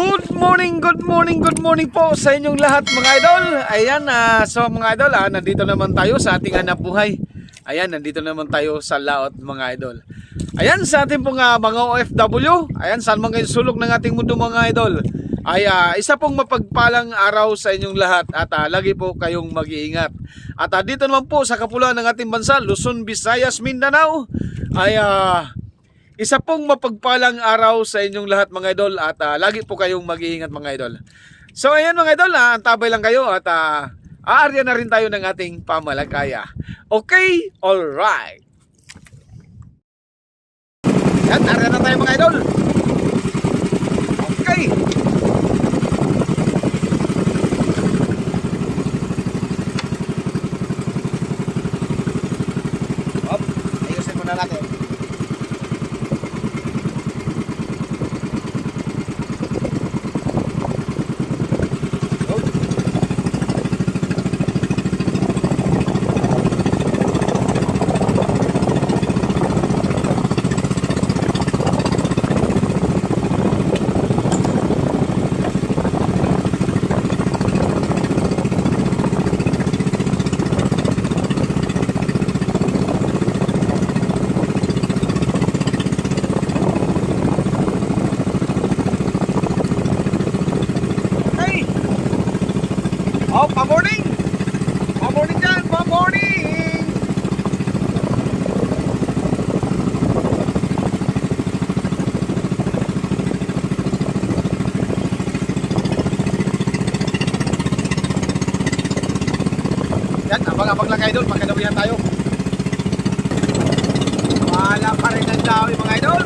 Good morning po sa inyong lahat mga idol. Ayan, so mga idol, nandito naman tayo sa ating hanap buhay. Ayan, nandito naman tayo sa laot mga idol. Ayan, sa ating pong mga OFW, ayan, saan man kayo sulok ng ating mundo mga idol, ay isa pong mapagpalang araw sa inyong lahat at lagi po kayong mag-iingat. At dito naman po sa kapuluan ng ating bansa, Luzon, Visayas, Mindanao, ay isa pong mapagpalang araw sa inyong lahat mga idol at lagi po kayong mag-iingat mga idol. So ayan mga idol, antabay lang kayo at aarya na rin tayo ng ating pamalakaya. Okay? Alright. Yan, aarya na tayo mga idol. Okay. Hop, ayusin muna natin. Oh, pa-morning! Pa-morning dyan! Pa-morning! Yan, abang-abang lang kayo doon. Magkadawihan tayo. Wala pa rin ang dawi mga idol.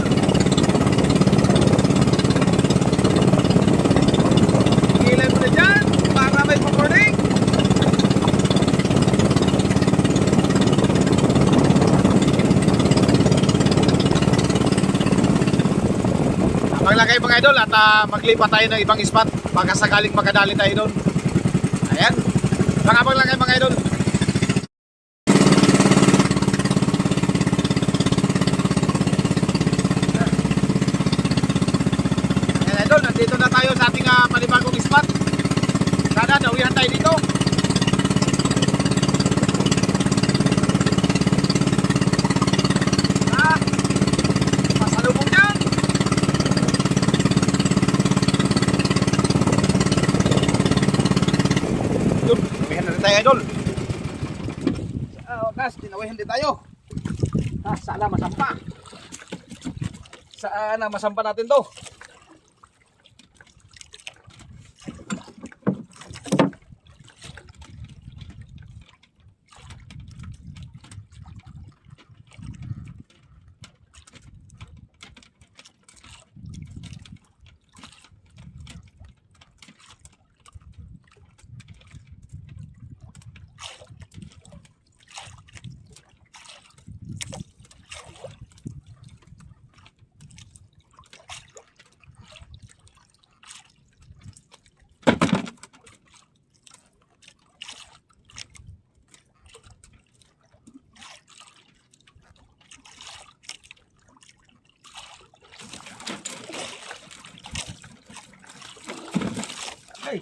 Ilan mo na dyan para may pa-morning. Abang lang kayo mga idol at maglipat tayo ng ibang spot baka sakaling makadali tayo doon. Ayan, abang lang kayo mga idol. Ayan idol, nandito na tayo sa ating panibagong spot. Sana dawihan tayo dito. Pasalubong dyan. Yun, dawihan na rin tayo idol. Sa wakas, dinawihan din tayo. Sana masampa. Sana masampa natin to. Ay.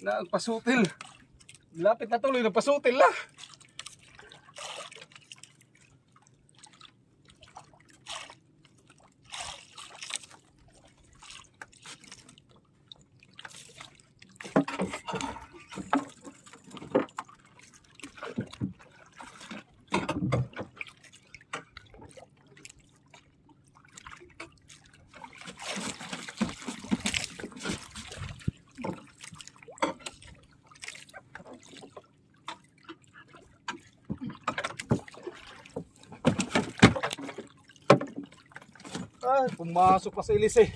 Nagpasutil. Lapit na tuloy, nagpasutil na. Ay, pumasok pa sa ilis eh.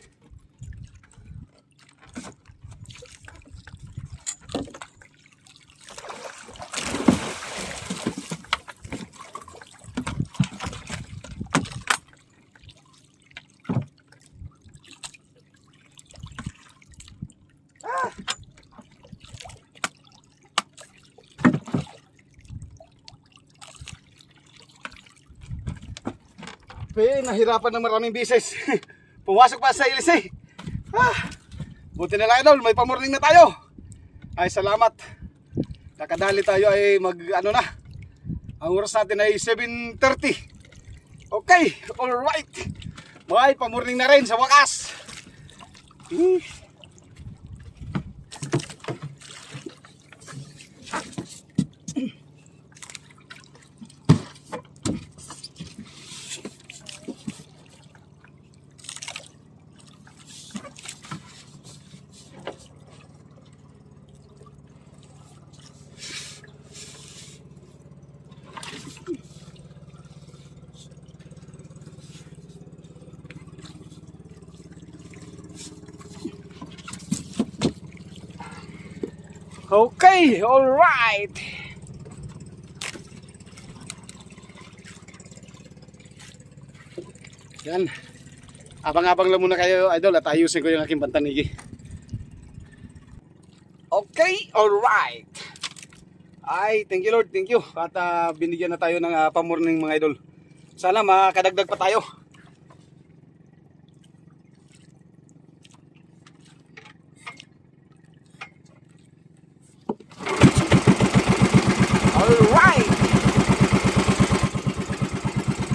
Nahirapan na maraming bises. Pumasok pa sa ilis. Buti na lang idol, may pamorning na tayo. Ay salamat. Nakadali tayo ay ano na. Ang oras natin ay 7:30. Okay, alright. May pamorning na rin sa wakas. Okay, all right. Yan. Abang-abang lang muna kayo, idol, at ayusin ko yung aking pantanigi. Okay, all right. Ay, thank you Lord, thank you. At binigyan na tayo ng pamorning mga idol. Sana makadagdag pa tayo. Alright!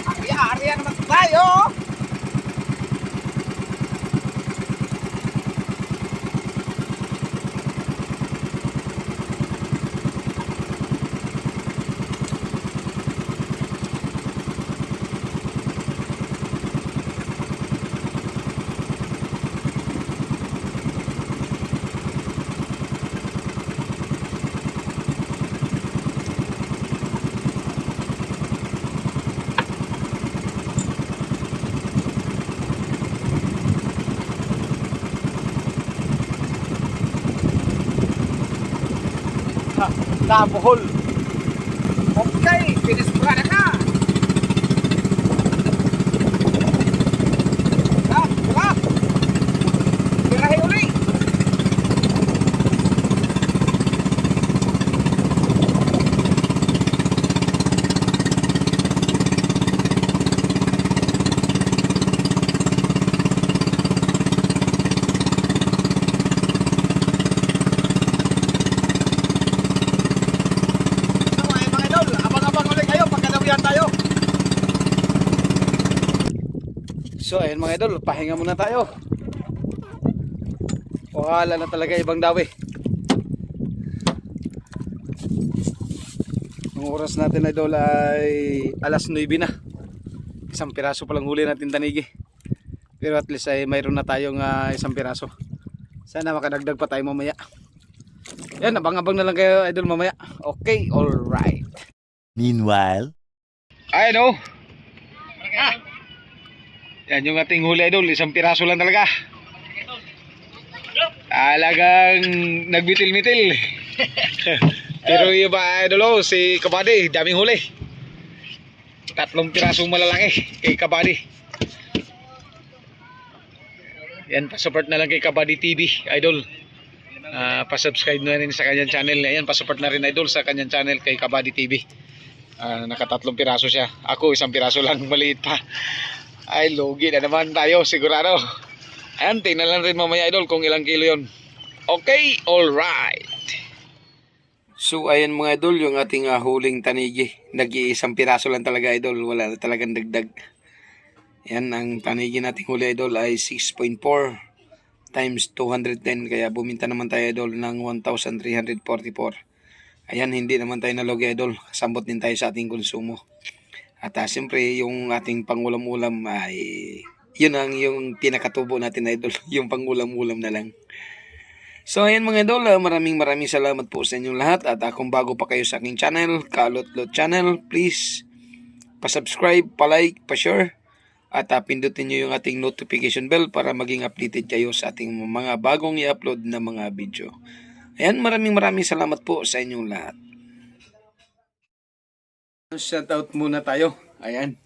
Ari-ari naman tayo! Nabuhol. Okay, finish pa na ka. Wala. Tirahin uli. So ayun mga idol, pahinga muna tayo. Wala na talaga ibang dawi. Ang oras natin idol ay alas 9 na. Isang piraso pa lang huli natin tanigi. Pero at least ay mayroon na tayong isang piraso. Sana makadagdag pa tayo mamaya. Yan, abang-abang na lang kayo idol mamaya. Okay, alright. Meanwhile, Ay no. Yan yung ating huli idol, isang piraso lang talaga. Talagang nagbitil-mitil. Pero yung ba idol, si Kabady, daming huli. 3 pirasong malalaki kay Kabady. Yan, pa-support na lang kay Kabady TV idol. Pa-subscribe na rin sa kanyang channel. Ayan, pa-support na rin idol sa kanyang channel kay Kabady TV. Naka 3 piraso siya. Ako 1 piraso lang, maliit pa. Ay, lugi na naman tayo, sigurado. Ayan, tingnan lang rin mamaya idol kung ilang kilo yon. Okay, alright. So, ayan mga idol, yung ating huling tanigi. Nag-iisang piraso lang talaga idol, wala na talagang dagdag. Ayan, ang tanigi nating huli idol ay 6.4 times 210. Kaya buminta naman tayo idol ng 1,344. Ayan, hindi naman tayo nalugi idol. Kasambot din tayo sa ating konsumo. At siyempre yung ating pangulam-ulam ay yun ang yung pinakatubo natin idol, yung pangulam-ulam na lang. So ayan mga idol, maraming salamat po sa inyong lahat. At kung bago pa kayo sa aking channel, Kalotlot Channel, please pa-subscribe, pa-like, pa-share. At pindutin nyo yung ating notification bell para maging updated kayo sa ating mga bagong i-upload na mga video. Ayan, maraming salamat po sa inyong lahat. Shoutout muna tayo. Ayan.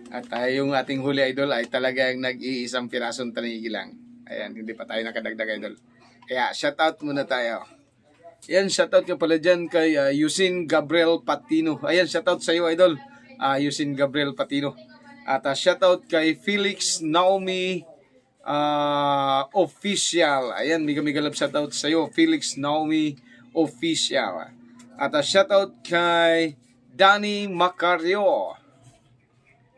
At yung ating huli idol ay talagang nag-iisang pirasong tanigi lang. Ayan, hindi pa tayo nakadagdag idol. Kaya shoutout muna tayo. Ayan, shoutout ka pala dyan kay Yusin Gabriel Patino. Ayan, shoutout sa iyo idol. Yusin Gabriel Patino. At shoutout kay Felix Naomi Official. Ayan, mega love shoutout sa iyo, Felix Naomi Official. At shoutout kay Danny Macario.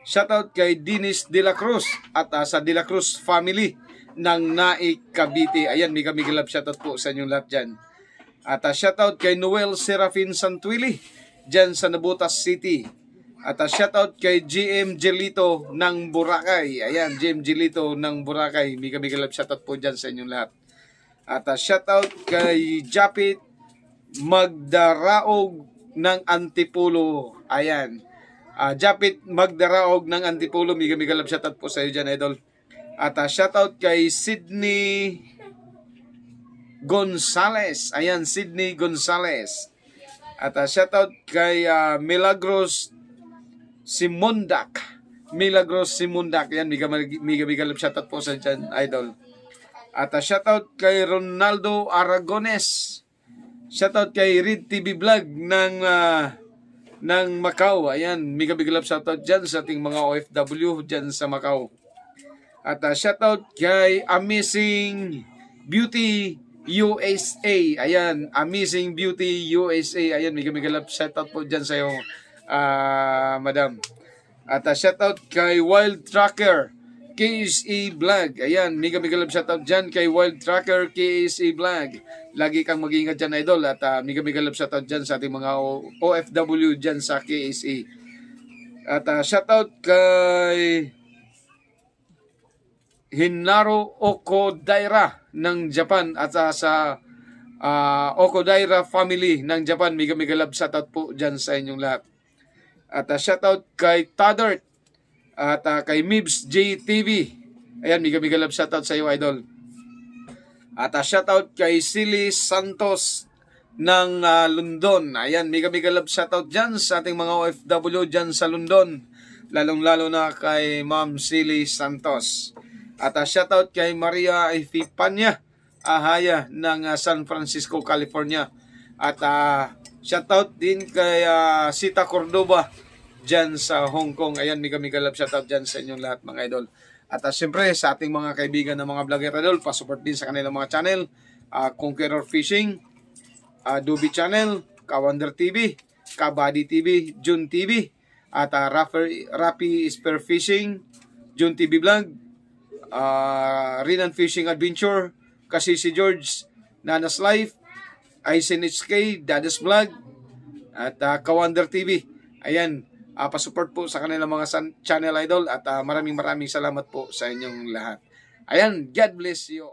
Shoutout kay Dennis De La Cruz at sa De La Cruz family ng Naik, Cavite. Ayan, mega love shoutout po sa inyong lahat dyan. At shoutout kay Noel Serafin Santuili dyan sa Nabotas City. At shoutout kay GM Gelito ng Boracay. Ayan, GM Gelito ng Boracay. Mega love shoutout po dyan sa inyong lahat. At shoutout kay Japit Magdaraog ng Antipolo. Ayan. Japit Magdaraog ng Antipolo. Mega love shoutout po sa iyo dyan, idol. At shoutout kay Sydney Gonzales. Ayan, Sydney Gonzales. At shoutout kay Milagros Simundak. Milagros Simundak. Ayan, mega love shoutout po sa dyan, idol. At shoutout kay Ronaldo Aragones. Shoutout kay Reed TV Vlog ng Macau. Ayan, mega love shoutout dyan sa ating mga OFW dyan sa Macau. At shoutout kay Amazing Beauty USA. Ayan, Amazing Beauty USA. Ayan, mega love shoutout po dyan sa iyo, madam. At shoutout kay Wild Tracker KSE Vlog. Ayan, mega love shoutout dyan kay Wild Tracker KSE Vlog. Lagi kang mag-iingat dyan, idol. At mega love shoutout dyan sa ating mga OFW dyan sa KSE. At shoutout kay Hinaro Okodaira ng Japan at sa Okodaira family ng Japan. Mega love shoutout po dyan sa inyong lahat. At shoutout kay Tadert at kay Mibs JTV. Ayan, mega love shoutout sa iyo, idol. At shoutout kay Silly Santos ng London. Ayan, mega love shoutout dyan sa ating mga OFW dyan sa London. Lalong-lalo na kay Ma'am Silly Santos. At shoutout kay Maria Ifipanya Ahaya ng San Francisco, California. At shoutout din kay Sita Cordoba dyan sa Hong Kong. Ayan, mega love shoutout dyan sa inyong lahat, mga idol. At siyempre sa ating mga kaibigan ng mga vlogger, idol, pasupport din sa kanilang mga channel. Conqueror Fishing, Duby Channel, Kawander TV, Kabady TV, Jun TV, at Rapi Spear Fishing, Jun TV Vlog, Rinan Fishing Adventure, Kasisi George, Nanas Life, Aizen HK, Dadas Vlog, at Kawander TV. Ayan, pasupport po sa kanilang mga channel, idol, at maraming salamat po sa inyong lahat. Ayan, God bless you.